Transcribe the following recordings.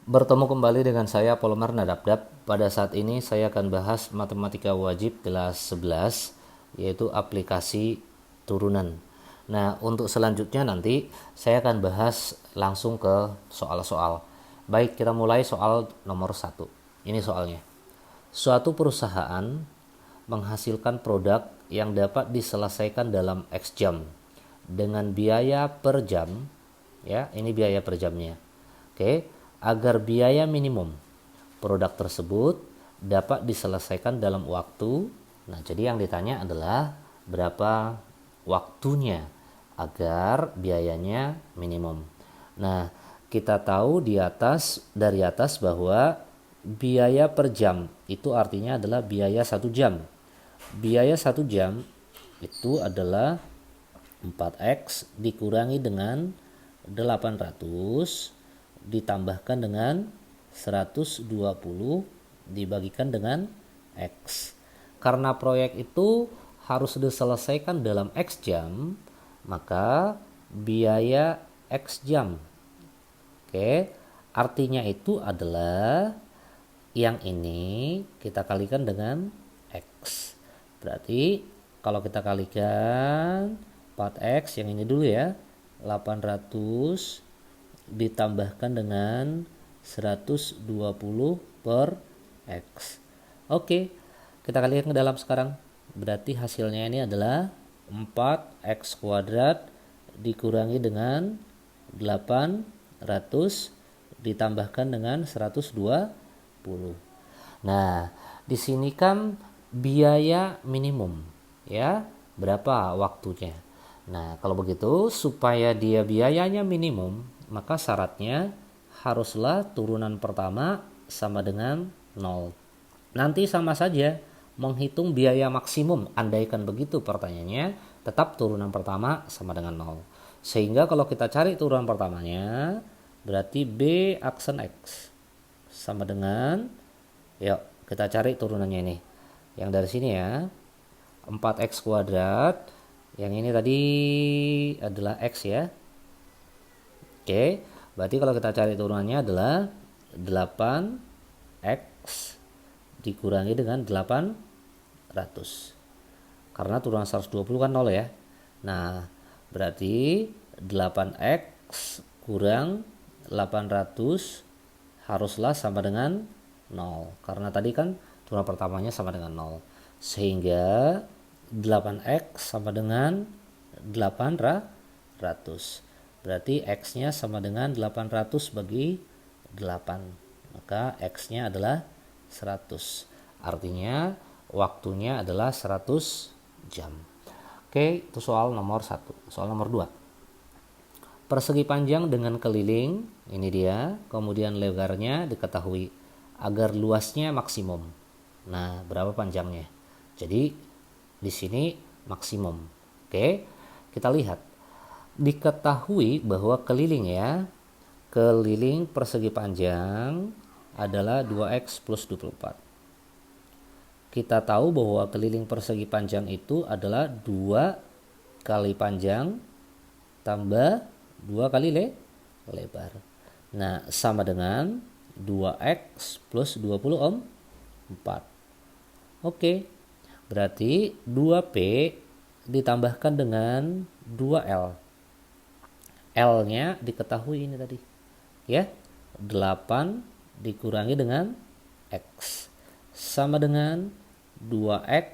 Bertemu kembali dengan saya Polmar Nadabdab. Pada saat ini saya akan bahas matematika wajib kelas 11, yaitu aplikasi turunan. Nah, untuk selanjutnya nanti saya akan bahas langsung ke soal-soal. Baik, kita mulai soal nomor 1. Ini soalnya. Suatu perusahaan menghasilkan produk yang dapat diselesaikan dalam X jam dengan biaya per jam, ya, ini biaya per jamnya. Oke, agar biaya minimum produk tersebut dapat diselesaikan dalam waktu. Nah, jadi yang ditanya adalah berapa waktunya agar biayanya minimum. Nah, kita tahu dari atas bahwa biaya per jam itu artinya adalah biaya 1 jam. Biaya 1 jam itu adalah 4X dikurangi dengan 800 ditambahkan dengan 120 dibagikan dengan X. Karena proyek itu harus diselesaikan dalam X jam, maka biaya X jam. Oke, artinya itu adalah yang ini kita kalikan dengan X. Berarti kalau kita kalikan 4X yang ini dulu ya, 800 ditambahkan dengan 120 per X. Oke, kita kalikan ke dalam sekarang. Berarti hasilnya ini adalah 4X kuadrat dikurangi dengan 800 ditambahkan dengan 120. Nah, di sini kan biaya minimum, ya. Berapa waktunya? Nah, kalau begitu supaya dia biayanya minimum, maka syaratnya haruslah turunan pertama sama dengan 0. Nanti sama saja menghitung biaya maksimum, andaikan begitu pertanyaannya, tetap turunan pertama sama dengan 0. Sehingga kalau kita cari turunan pertamanya, berarti B aksen X sama dengan, yuk kita cari turunannya ini. Yang dari sini ya, 4X kuadrat, yang ini tadi adalah X ya. Oke, berarti kalau kita cari turunannya adalah 8X dikurangi dengan 800. Karena turunan 120 kan 0 ya. Nah, berarti 8X kurang 800 haruslah sama dengan 0. Karena tadi kan turunan pertamanya sama dengan 0. Sehingga 8X sama dengan 800. Berarti X-nya sama dengan 800 bagi 8. Maka X-nya adalah 100. Artinya waktunya adalah 100 jam. Oke, itu soal nomor 1. Soal nomor 2. Persegi panjang dengan keliling, ini dia, kemudian lebarnya diketahui agar luasnya maksimum. Nah, berapa panjangnya? Jadi di sini maksimum. Oke, kita lihat. Diketahui bahwa keliling ya, keliling persegi panjang adalah 2X plus 24. Kita tahu bahwa keliling persegi panjang itu adalah 2 kali panjang tambah 2 kali lebar. Nah, sama dengan 2X plus 20 4. Oke, berarti 2P ditambahkan dengan 2L. L-nya diketahui ini tadi. Ya, 8 dikurangi dengan X. Sama dengan 2X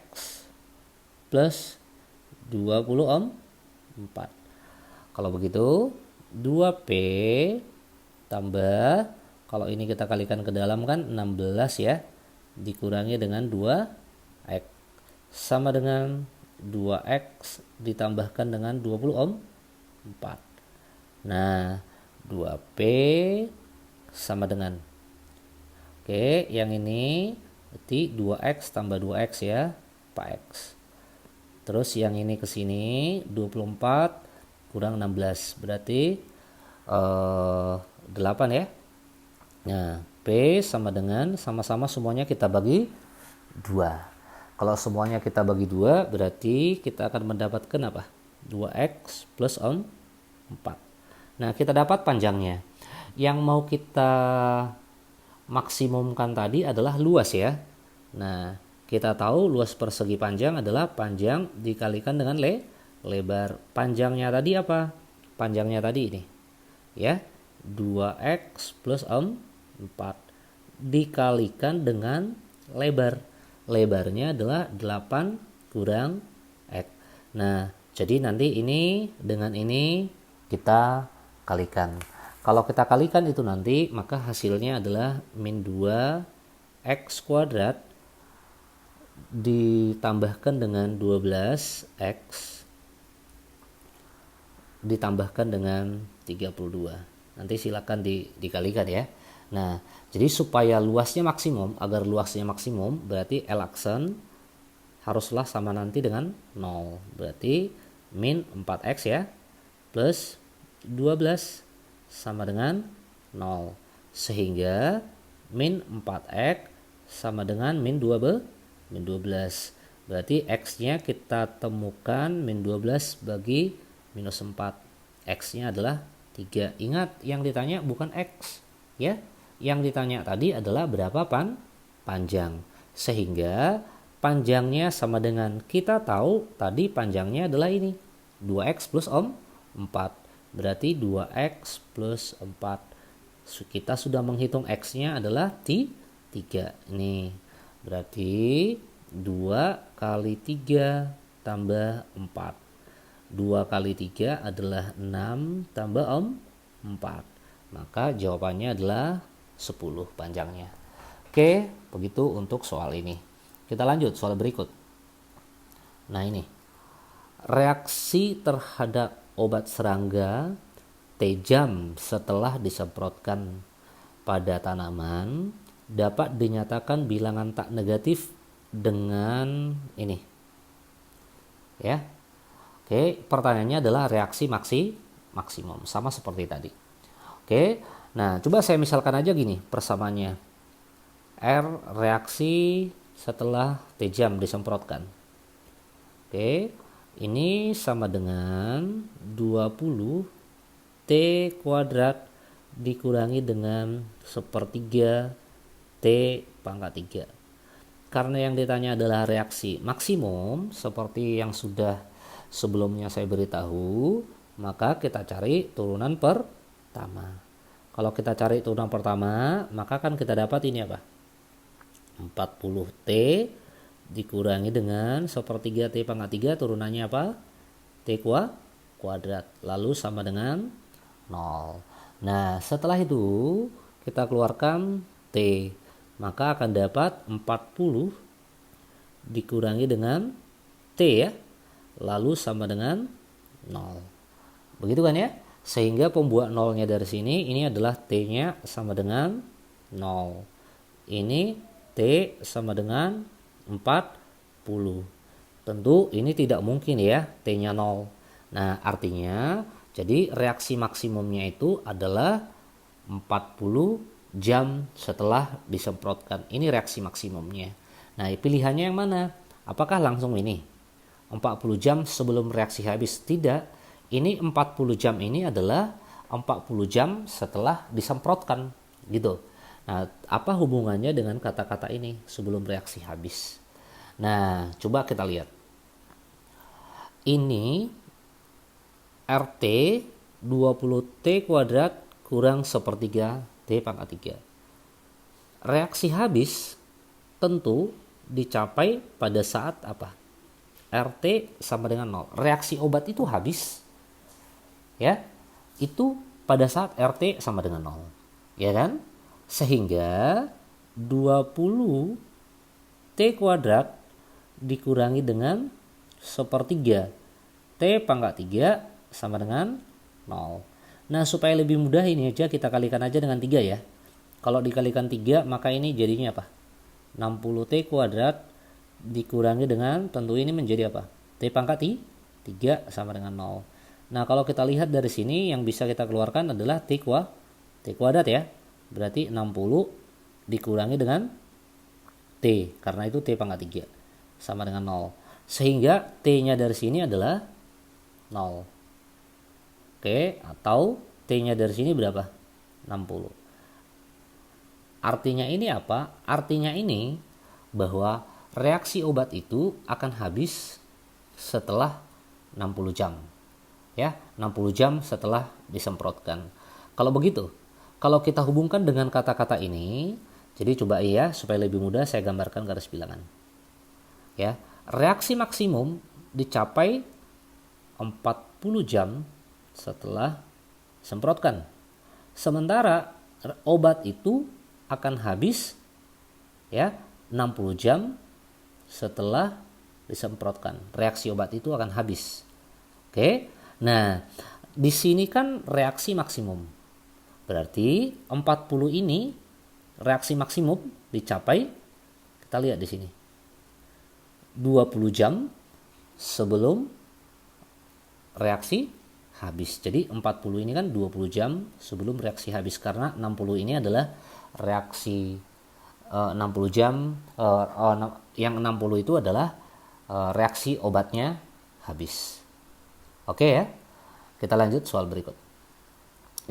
plus 24. Kalau begitu, 2P tambah, kalau ini kita kalikan ke dalam kan 16 ya, dikurangi dengan 2X. Sama dengan 2X ditambahkan dengan 24. Nah, 2P sama dengan, oke, yang ini berarti 2X tambah 2X ya, 4X. Terus yang ini ke sini 24 kurang 16 berarti 8 ya. Nah, P sama dengan, sama-sama semuanya kita bagi 2. Kalau semuanya kita bagi 2 berarti kita akan mendapatkan apa? 2X plus 4. Nah, kita dapat panjangnya. Yang mau kita maksimumkan tadi adalah luas ya. Nah, kita tahu luas persegi panjang adalah panjang dikalikan dengan lebar. Panjangnya tadi apa? Panjangnya tadi ini. Ya, 2x plus 4 dikalikan dengan lebar. Lebarnya adalah 8 kurang x. Nah, jadi nanti ini dengan ini kita kalikan. Kalau kita kalikan itu nanti, maka hasilnya adalah min 2x kuadrat ditambahkan dengan 12x ditambahkan dengan 32. Nanti silakan dikalikan ya. Nah, jadi supaya luasnya maksimum, agar luasnya maksimum, berarti L aksen haruslah sama nanti dengan 0. Berarti min 4x ya, plus 12 sama dengan 0. Sehingga min 4x sama dengan min 12. Berarti x-nya kita temukan min 12 bagi minus 4. X-nya adalah 3. Ingat, yang ditanya bukan x ya. Yang ditanya tadi adalah berapa panjang. Sehingga panjangnya sama dengan, kita tahu tadi panjangnya adalah ini, 2x plus 4. Berarti 2x plus 4. Kita sudah menghitung x-nya adalah 3. Ini berarti 2 kali 3 tambah 4. 2 kali 3 adalah 6 tambah 4. Maka jawabannya adalah 10 panjangnya. Oke, begitu untuk soal ini. Kita lanjut soal berikut. Nah ini, reaksi terhadap obat serangga tajam setelah disemprotkan pada tanaman dapat dinyatakan bilangan tak negatif dengan ini. Ya. Oke, pertanyaannya adalah reaksi maksimum, sama seperti tadi. Oke, nah coba saya misalkan aja gini persamaannya. R reaksi setelah tajam disemprotkan. Oke, ini sama dengan 20 T kuadrat dikurangi dengan 1/3 T pangkat 3. Karena yang ditanya adalah reaksi maksimum, seperti yang sudah sebelumnya saya beritahu, maka kita cari turunan pertama. Kalau kita cari turunan pertama, maka kan kita dapat ini apa? 40T dikurangi dengan 1/3 T pangkat 3, turunannya apa? T kuadrat. Lalu sama dengan 0. Nah, setelah itu kita keluarkan T. Maka akan dapat 40 dikurangi dengan T ya. Lalu sama dengan 0. Begitu kan ya? Sehingga pembuat nolnya dari sini, ini adalah T-nya sama dengan 0. Ini T sama dengan 40. Tentu ini tidak mungkin ya, T-nya 0. Nah, artinya jadi reaksi maksimumnya itu adalah 40 jam setelah disemprotkan. Ini reaksi maksimumnya. Nah, pilihannya yang mana? Apakah langsung ini 40 jam sebelum reaksi habis? Tidak. Ini 40 jam ini adalah 40 jam setelah disemprotkan gitu. Nah, apa hubungannya dengan kata-kata ini sebelum reaksi habis? Nah, coba kita lihat. Ini RT 20T kuadrat kurang 1/3 T pangkat 3. Reaksi habis tentu dicapai pada saat apa? RT sama dengan 0. Reaksi obat itu habis. Ya, itu pada saat RT sama dengan 0. Ya kan? Sehingga 20 T kuadrat dikurangi dengan 1/3 T pangkat 3 sama dengan 0. Nah, supaya lebih mudah ini aja kita kalikan aja dengan 3 ya. Kalau dikalikan 3 maka ini jadinya apa? 60 T kuadrat dikurangi dengan, tentu ini menjadi apa? T pangkat 3 sama dengan 0. Nah, kalau kita lihat dari sini yang bisa kita keluarkan adalah T kuadrat ya. Berarti 60 dikurangi dengan T, karena itu T pangkat 3 sama dengan 0. Sehingga T-nya dari sini adalah 0. Oke, atau T-nya dari sini berapa? 60. Artinya ini apa? Artinya ini bahwa reaksi obat itu akan habis setelah 60 jam. Ya, 60 jam setelah disemprotkan. Kalau begitu, kalau kita hubungkan dengan kata-kata ini, jadi coba ya supaya lebih mudah saya gambarkan garis bilangan. Ya, reaksi maksimum dicapai 40 jam setelah semprotkan. Sementara obat itu akan habis ya 60 jam setelah disemprotkan. Reaksi obat itu akan habis. Oke. Nah, di sini kan reaksi maksimum. Berarti 40 ini reaksi maksimum dicapai, kita lihat di sini. 20 jam sebelum reaksi habis. Jadi 40 ini kan 20 jam sebelum reaksi habis, karena 60 ini adalah reaksi 60 jam yang 60 itu adalah reaksi obatnya habis. Oke ya. Kita lanjut soal berikut.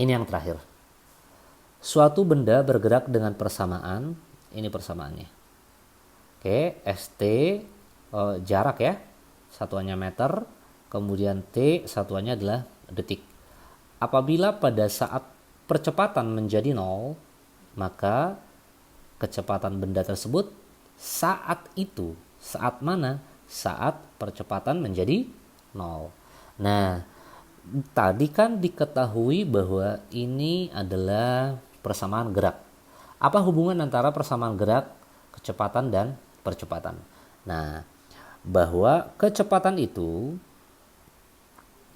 Ini yang terakhir. Suatu benda bergerak dengan persamaan, ini persamaannya. Oke, ST jarak ya. Satuannya meter, kemudian T satuannya adalah detik. Apabila pada saat percepatan menjadi 0, maka kecepatan benda tersebut saat itu, saat mana? Saat percepatan menjadi 0. Nah, tadi kan diketahui bahwa ini adalah persamaan gerak. Apa hubungan antara persamaan gerak, kecepatan, dan percepatan? Nah, bahwa kecepatan itu,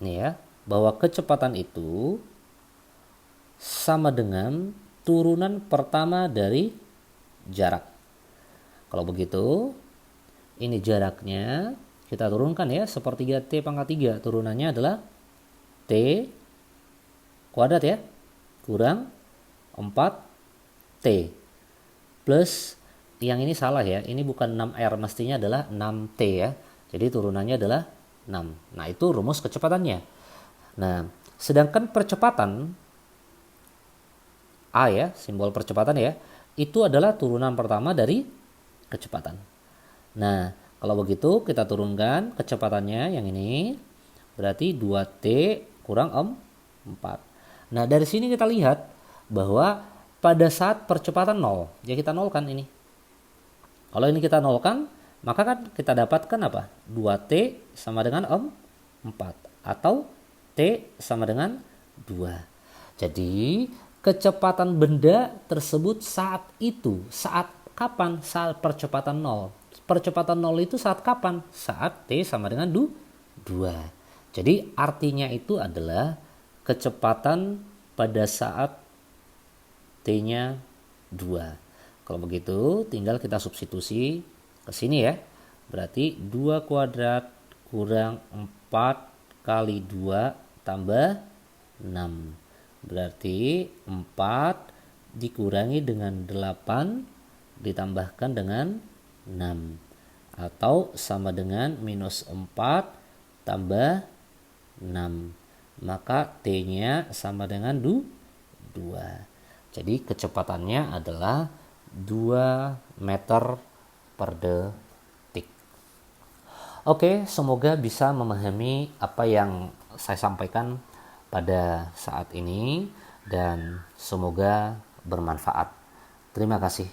nih ya, bahwa kecepatan itu sama dengan turunan pertama dari jarak. Kalau begitu, ini jaraknya kita turunkan ya, sepertiga T pangkat 3. Turunannya adalah T kuadrat ya, kurang 4T. Plus, yang ini salah ya, ini bukan 6R, mestinya adalah 6T ya. Jadi turunannya adalah 6. Nah, itu rumus kecepatannya. Nah, sedangkan percepatan A ya, simbol percepatan ya, itu adalah turunan pertama dari kecepatan. Nah, kalau begitu kita turunkan kecepatannya yang ini, berarti 2T kurang 4. Nah, dari sini kita lihat bahwa pada saat percepatan 0, ya kita nolkan ini. Kalau ini kita nolkan, maka kan kita dapatkan apa? 2T sama dengan 4 atau T sama dengan 2. Jadi kecepatan benda tersebut saat itu, saat kapan? Saat percepatan 0. Percepatan 0 itu saat kapan? Saat T sama dengan 2. Jadi artinya itu adalah kecepatan pada saat T-nya 2. Kalau begitu tinggal kita substitusi ke sini ya. Berarti 2 kuadrat kurang 4 kali 2 tambah 6. Berarti 4 dikurangi dengan 8 ditambahkan dengan 6. Atau sama dengan minus 4 tambah 6. Maka T-nya sama dengan 2. Jadi kecepatannya adalah 2 meter per detik. Oke, semoga bisa memahami apa yang saya sampaikan pada saat ini dan semoga bermanfaat. Terima kasih.